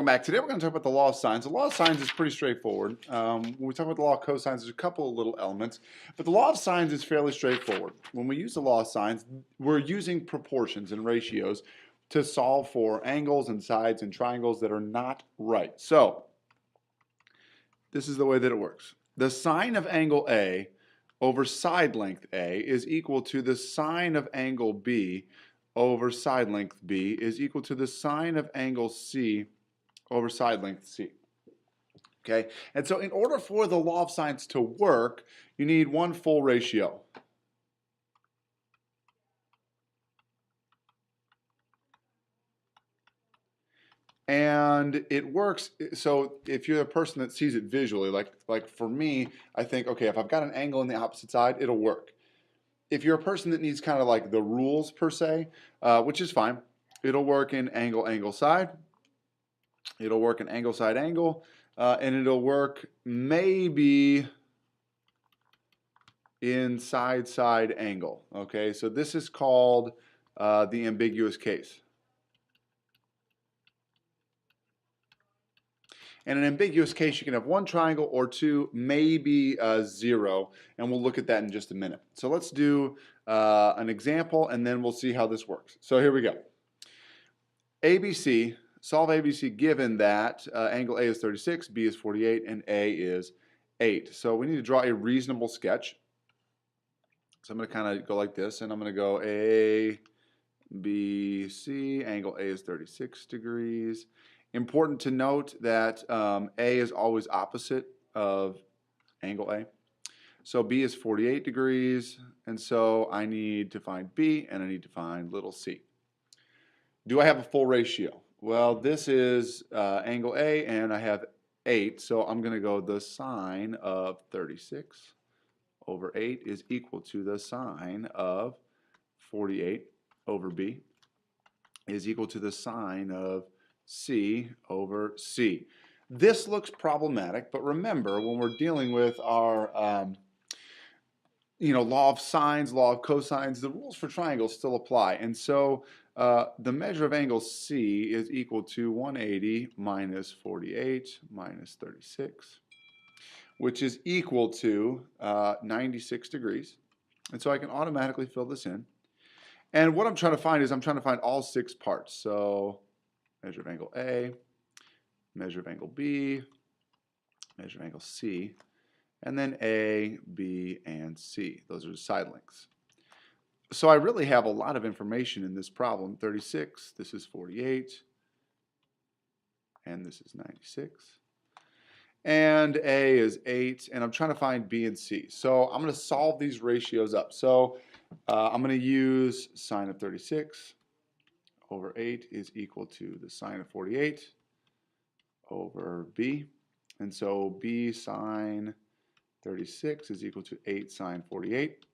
back. Today we're going to talk about the law of sines. The law of sines is pretty straightforward. When we talk about the law of cosines, there's a couple of little elements, but the law of sines is fairly straightforward. When we use the law of sines, we're using proportions and ratios to solve for angles and sides and triangles that are not right. So this is the way that it works. The sine of angle A over side length A is equal to the sine of angle B over side length B is equal to the sine of angle C over side length C. Okay, and so in order for the law of sines to work, you need one full ratio. And it works, so if you're a person that sees it visually, like for me, I think, okay, if I've got an angle on the opposite side, it'll work. If you're a person that needs kind of like the rules per se, which is fine, it'll work in angle, angle, side. It'll work in angle, side, angle, and it'll work maybe in side, side, angle. Okay, so this is called the ambiguous case. In an ambiguous case, you can have one triangle or two, maybe zero, and we'll look at that in just a minute. So let's do an example, and then we'll see how this works. So here we go. ABC, solve ABC given that angle A is 36, B is 48, and A is 8. So we need to draw a reasonable sketch. So I'm going to kind of go like this, and I'm going to go A, B, C. Angle A is 36 degrees. Important to note that A is always opposite of angle A. So B is 48 degrees, and so I need to find B, and I need to find little c. Do I have a full ratio? Well, this is angle A, and I have 8, so I'm going to go the sine of 36 over 8 is equal to the sine of 48 over B is equal to the sine of C over C. This looks problematic, but remember when we're dealing with our law of sines, law of cosines, the rules for triangles still apply. And so the measure of angle C is equal to 180 minus 48 minus 36, which is equal to 96 degrees. And so I can automatically fill this in. And what I'm trying to find is I'm trying to find all 6 parts. So measure of angle A, measure of angle B, measure of angle C, and then A, B, and C. Those are the side lengths. So I really have a lot of information in this problem. 36, this is 48, and this is 96. And A is 8, and I'm trying to find B and C. So I'm going to solve these ratios up. So I'm going to use sine of 36 over 8 is equal to the sine of 48 over B. And so B sine 36 is equal to 8 sine 48.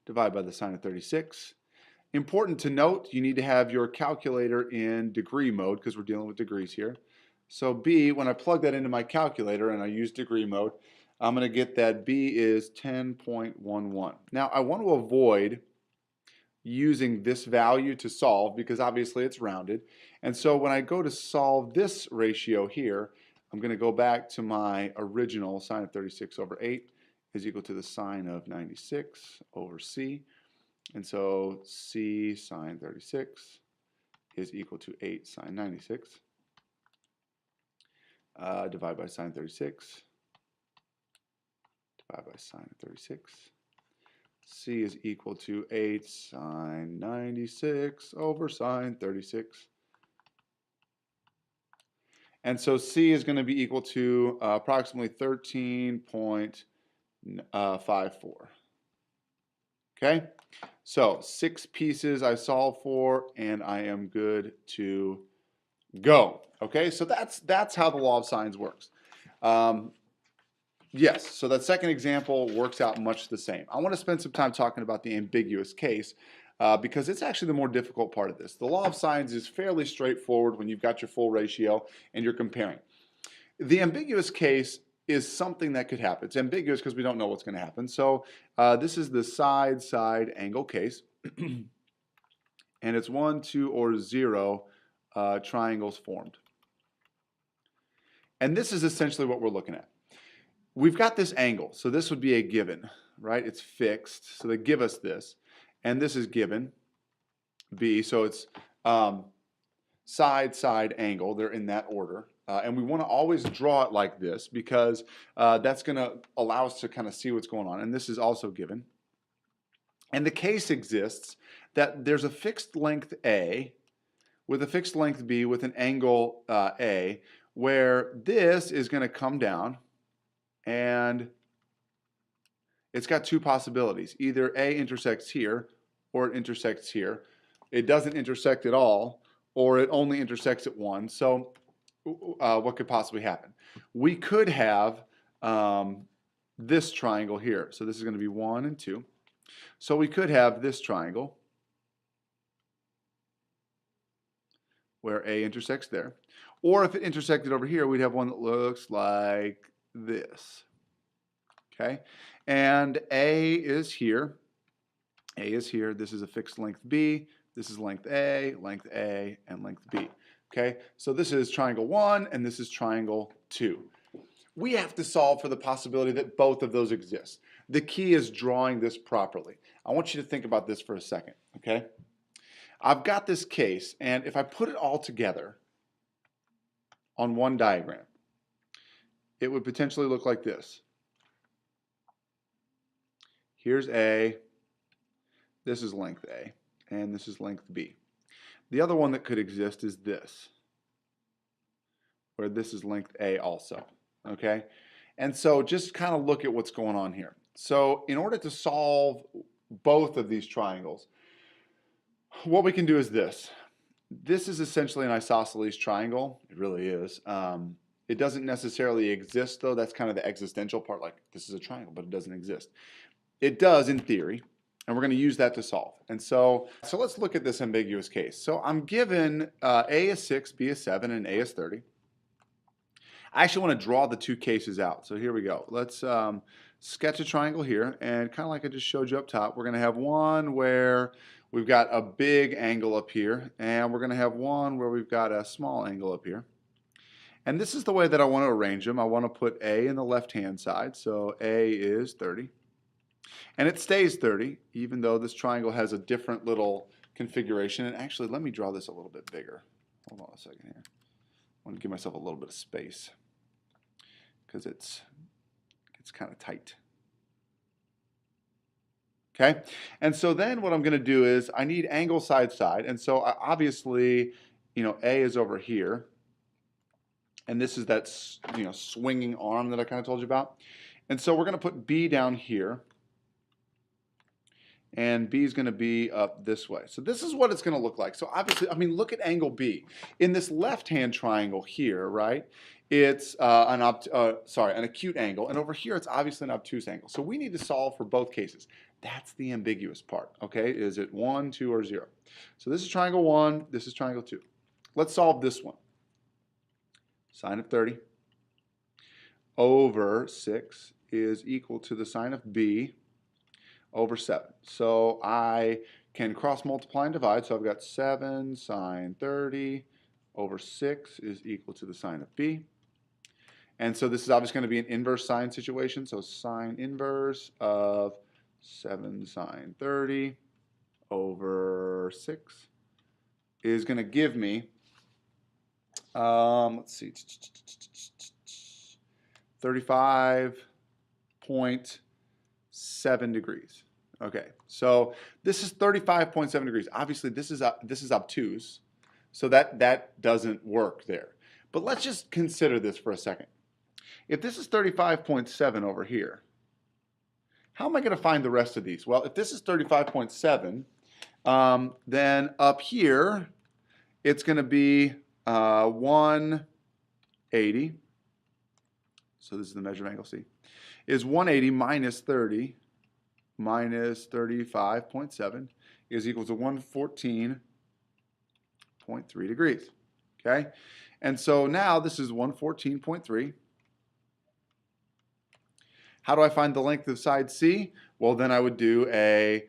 Divide by the sine of 36. Important to note, you need to have your calculator in degree mode because we're dealing with degrees here. So B, when I plug that into my calculator and I use degree mode, I'm going to get that B is 10.11. Now I want to avoid using this value to solve because obviously it's rounded. And so when I go to solve this ratio here, I'm going to go back to my original sine of 36 over 8 is equal to the sine of 96 over C. And so C sine 36 is equal to 8 sine 96. Divide by sine 36. Divide by sine 36. C is equal to 8 sine 96 over sine 36. And so C is going to be equal to approximately 13.54. Okay? So 6 pieces I solve for, and I am good to go. Okay? So that's how the law of sines works. Yes, so that second example works out much the same. I want to spend some time talking about the ambiguous case because it's actually the more difficult part of this. The law of sines is fairly straightforward when you've got your full ratio and you're comparing. The ambiguous case is something that could happen. It's ambiguous because we don't know what's going to happen. So this is the side-side angle case. And it's 1, 2, or 0 triangles formed. And this is essentially what we're looking at. We've got this angle, so this would be a given, right? It's fixed, so they give us this. And this is given, B, so it's side, side, angle. They're in that order. And we want to always draw it like this because that's going to allow us to kind of see what's going on. And this is also given. And the case exists that there's a fixed length A with a fixed length B with an angle A, where this is going to come down and it's got two possibilities. Either A intersects here or it intersects here. It doesn't intersect at all, or it only intersects at one. So what could possibly happen? We could have this triangle here. So this is going to be 1 and 2. So we could have this triangle where A intersects there. Or if it intersected over here, we'd have one that looks like this. Okay? And A is here. A is here. This is a fixed length B. This is length A, and length B. Okay? So this is triangle 1, and this is triangle 2. We have to solve for the possibility that both of those exist. The key is drawing this properly. I want you to think about this for a second, okay? I've got this case, and if I put it all together on one diagram, it would potentially look like this. Here's A, this is length A, and this is length B. The other one that could exist is this, where this is length A also, okay? And so just kind of look at what's going on here. So in order to solve both of these triangles, what we can do is this. This is essentially an isosceles triangle. It really is. It doesn't necessarily exist, though. That's kind of the existential part, like this is a triangle, but it doesn't exist. It does in theory, and we're going to use that to solve. And so let's look at this ambiguous case. So I'm given A is 6, B is 7, and A is 30. I actually want to draw the two cases out. So here we go. Let's sketch a triangle here, and kind of like I just showed you up top, we're going to have one where we've got a big angle up here, and we're going to have one where we've got a small angle up here. And this is the way that I want to arrange them. I want to put A in the left-hand side, so A is 30. And it stays 30, even though this triangle has a different little configuration. And actually, let me draw this a little bit bigger. Hold on a second here. I want to give myself a little bit of space because it's kind of tight. Okay, and so then what I'm going to do is I need angle side side, and so obviously, A is over here, and this is that swinging arm that I kind of told you about, and so we're going to put B down here, and B is going to be up this way. So this is what it's going to look like. So obviously, I mean, look at angle B in this left-hand triangle here, right? It's an acute angle, and over here it's obviously an obtuse angle. So we need to solve for both cases. That's the ambiguous part, okay? Is it 1, 2, or 0? So this is triangle 1, this is triangle 2. Let's solve this one. Sine of 30 over 6 is equal to the sine of B over 7. So I can cross multiply and divide, so I've got 7 sine 30 over 6 is equal to the sine of B. And so this is obviously going to be an inverse sine situation, so sine inverse of 7 sine 30 over 6 is going to give me, let's see, 35.7 degrees. Okay, so this is 35.7 degrees. Obviously, this is obtuse, so that doesn't work there. But let's just consider this for a second. If this is 35.7 over here, how am I going to find the rest of these? Well, if this is 35.7, then up here, it's going to be 180. So this is the measure of angle C. Is 180 minus 30 minus 35.7 is equal to 114.3 degrees. Okay? And so now this is 114.3. How do I find the length of side C? Well, then I would do a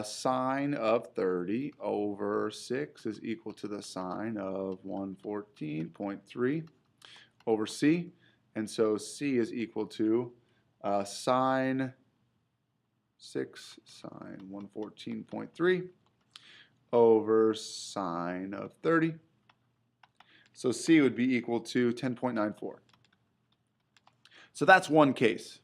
sine of 30 over 6 is equal to the sine of 114.3 over C. And so C is equal to sine 6 sine 114.3 over sine of 30. So C would be equal to 10.94. So that's one case.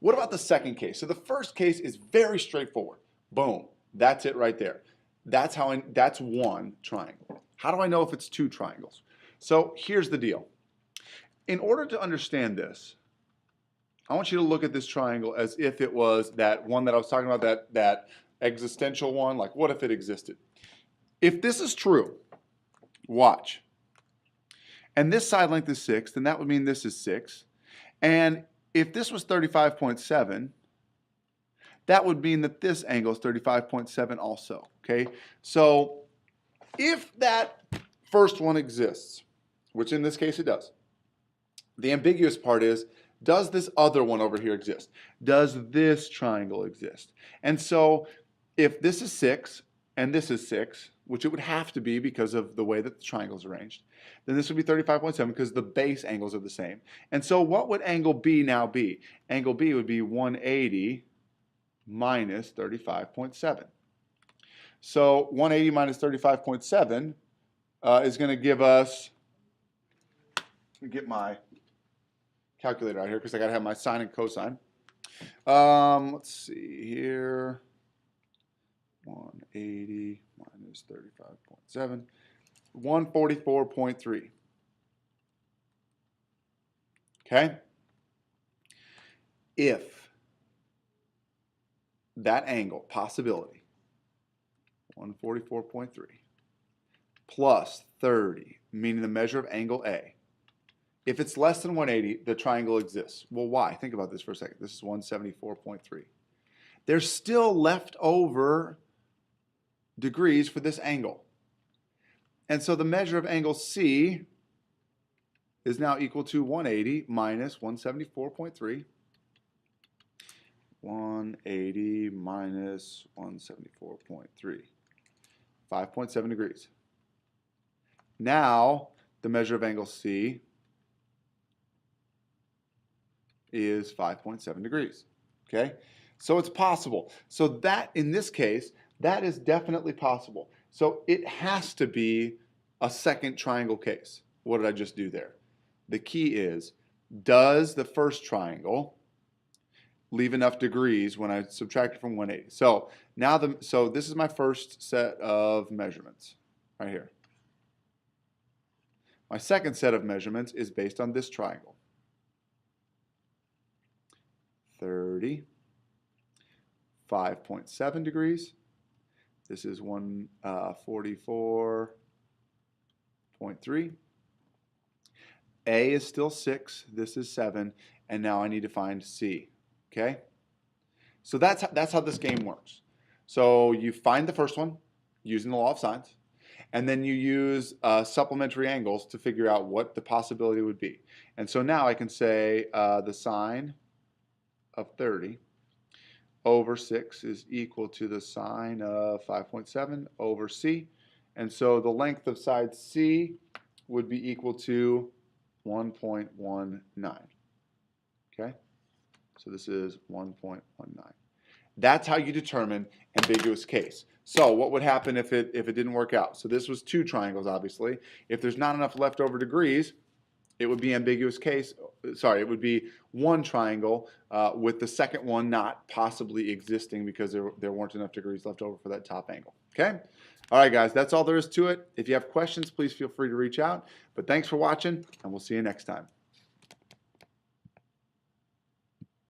What about the second case? So the first case is very straightforward. Boom. That's it right there. That's one triangle. How do I know if it's two triangles? So here's the deal. In order to understand this, I want you to look at this triangle as if it was that one that I was talking about, that existential one. Like, what if it existed? If this is true, watch. And this side length is 6, then that would mean this is 6. And if this was 35.7, that would mean that this angle is 35.7 also, okay? So if that first one exists, which in this case it does, the ambiguous part is, does this other one over here exist? Does this triangle exist? And so if this is 6 and this is 6, which it would have to be because of the way that the triangle is arranged, then this would be 35.7 because the base angles are the same. And so what would angle B now be? Angle B would be 180 minus 35.7. So 180 minus 35.7 is going to give us, let me get my calculator out here because I got to have my sine and cosine. Let's see here. 180 minus 35.7. 144.3. Okay? If that angle, possibility, 144.3 plus 30, meaning the measure of angle A, if it's less than 180, the triangle exists. Well, why? Think about this for a second. This is 174.3. There's still left over degrees for this angle. And so the measure of angle C is now equal to 180 minus 174.3. 180 minus 174.3. 5.7 degrees. Now, the measure of angle C is 5.7 degrees. Okay? So it's possible. So that, in this case, that is definitely possible. So it has to be a second triangle case. What did I just do there? The key is, does the first triangle leave enough degrees when I subtract it from 180? So now so this is my first set of measurements right here. My second set of measurements is based on this triangle. 30, 5.7 degrees. This is 144.3. A is still 6. This is 7. And now I need to find C. Okay? So that's how this game works. So you find the first one using the law of sines. And then you use supplementary angles to figure out what the possibility would be. And so now I can say the sine of 30 over 6 is equal to the sine of 5.7 over C. And so the length of side C would be equal to 1.19. Okay? So this is 1.19. That's how you determine ambiguous case. So what would happen if it didn't work out? So this was two triangles, obviously. If there's not enough leftover degrees, it would be ambiguous case. Sorry, it would be one triangle with the second one not possibly existing because there weren't enough degrees left over for that top angle. Okay? All right, guys, that's all there is to it. If you have questions, please feel free to reach out. But thanks for watching, and we'll see you next time.